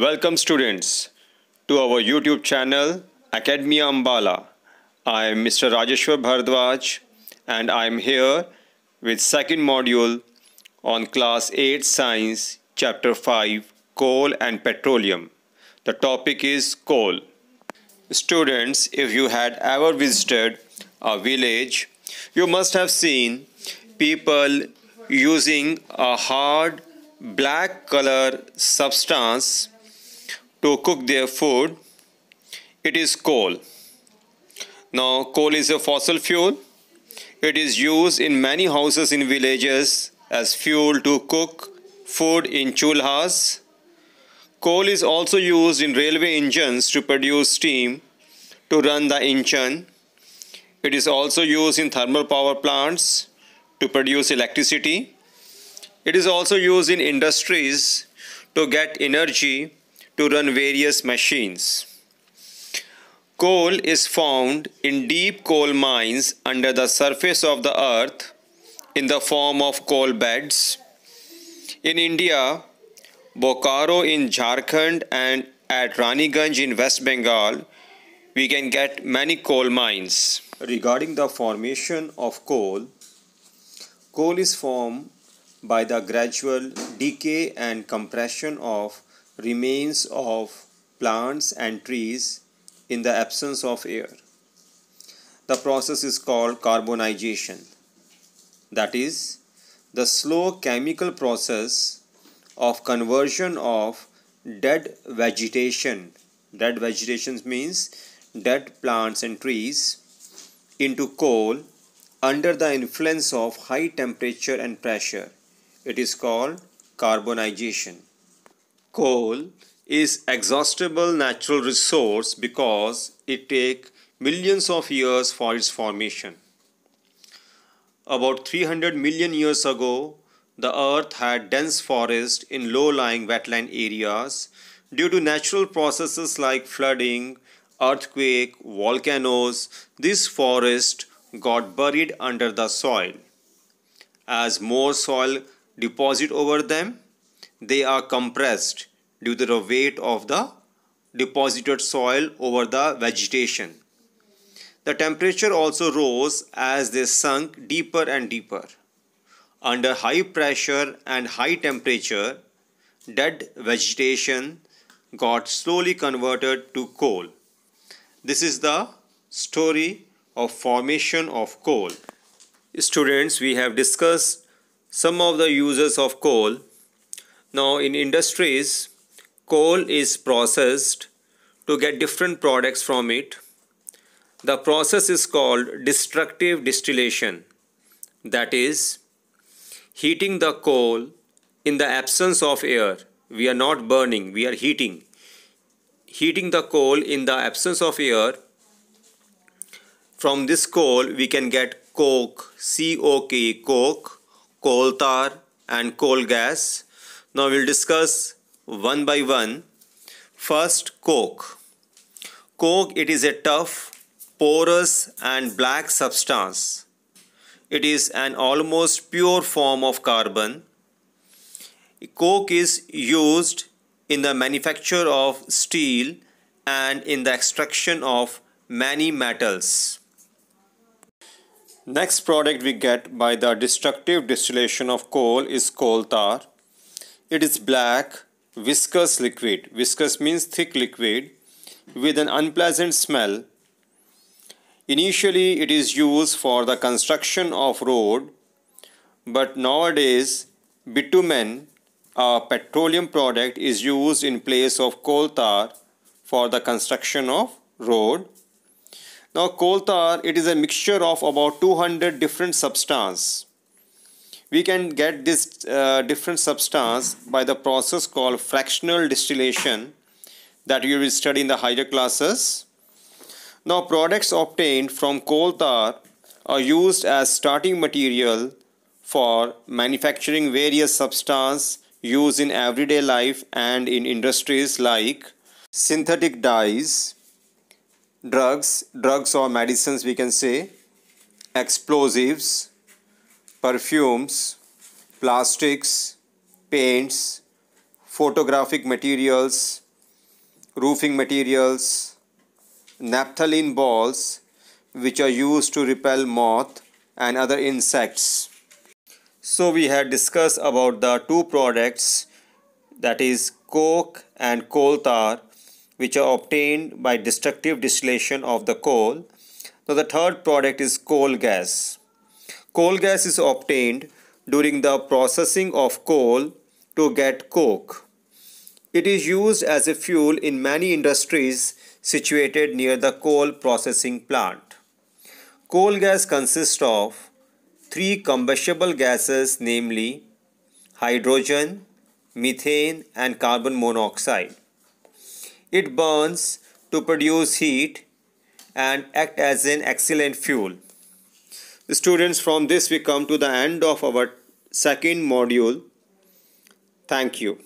Welcome students to our YouTube channel Academia Ambala. I am Mr. Rajeshwar Bhardwaj and I am here with second module on class 8 science chapter 5 coal and petroleum. The topic is coal. Students, if you had ever visited a village, you must have seen people using a hard black color substance to cook their food. It is coal. Now, coal is a fossil fuel. It is used in many houses in villages as fuel to cook food in chulhas. Coal is also used in railway engines to produce steam to run the engine. It is also used in thermal power plants to produce electricity. It is also used in industries to get energy to run various machines. Coal is found in deep coal mines under the surface of the earth in the form of coal beds. In India, Bokaro in Jharkhand and at Raniganj in West Bengal, we can get many coal mines. Regarding the formation of coal, coal is formed by the gradual decay and compression of remains of plants and trees in the absence of air. The process is called carbonization. That is, the slow chemical process of conversion of dead vegetation. Dead vegetation means dead plants and trees into coal under the influence of high temperature and pressure. It is called carbonization. Coal is exhaustible natural resource because it takes millions of years for its formation. About 300 million years ago, the earth had dense forest in low-lying wetland areas. Due to natural processes like flooding, earthquake, volcanoes, this forest got buried under the soil. As more soil deposit over them, they are compressed due to the weight of the deposited soil over the vegetation. The temperature also rose as they sunk deeper and deeper. Under high pressure and high temperature, dead vegetation got slowly converted to coal. This is the story of formation of coal. Students, we have discussed some of the uses of coal. Now, in industries, coal is processed to get different products from it. The process is called destructive distillation. That is, heating the coal in the absence of air. We are not burning, we are heating. Heating the coal in the absence of air. From this coal, we can get coke, C-O-K, coke, coal tar and coal gas. Now we'll discuss one by one. First, coke. Coke, it is a tough, porous and black substance. It is an almost pure form of carbon. Coke is used in the manufacture of steel and in the extraction of many metals. Next product we get by the destructive distillation of coal is coal tar. It is black, viscous liquid. Viscous means thick liquid with an unpleasant smell. Initially, it is used for the construction of road, but nowadays bitumen, a petroleum product, is used in place of coal tar for the construction of road. Now, coal tar, it is a mixture of about 200 different substances. We can get this different substance by the process called fractional distillation that you will study in the higher classes. Now, products obtained from coal tar are used as starting material for manufacturing various substances used in everyday life and in industries like synthetic dyes, drugs or medicines we can say, explosives, perfumes, plastics, paints, photographic materials, roofing materials, naphthalene balls, which are used to repel moth and other insects. So we had discussed about the two products, that is coke and coal tar, which are obtained by destructive distillation of the coal. Now the third product is coal gas. Coal gas is obtained during the processing of coal to get coke. It is used as a fuel in many industries situated near the coal processing plant. Coal gas consists of three combustible gases, namely hydrogen, methane, and carbon monoxide. It burns to produce heat and act as an excellent fuel. Students, from this we come to the end of our second module. Thank you.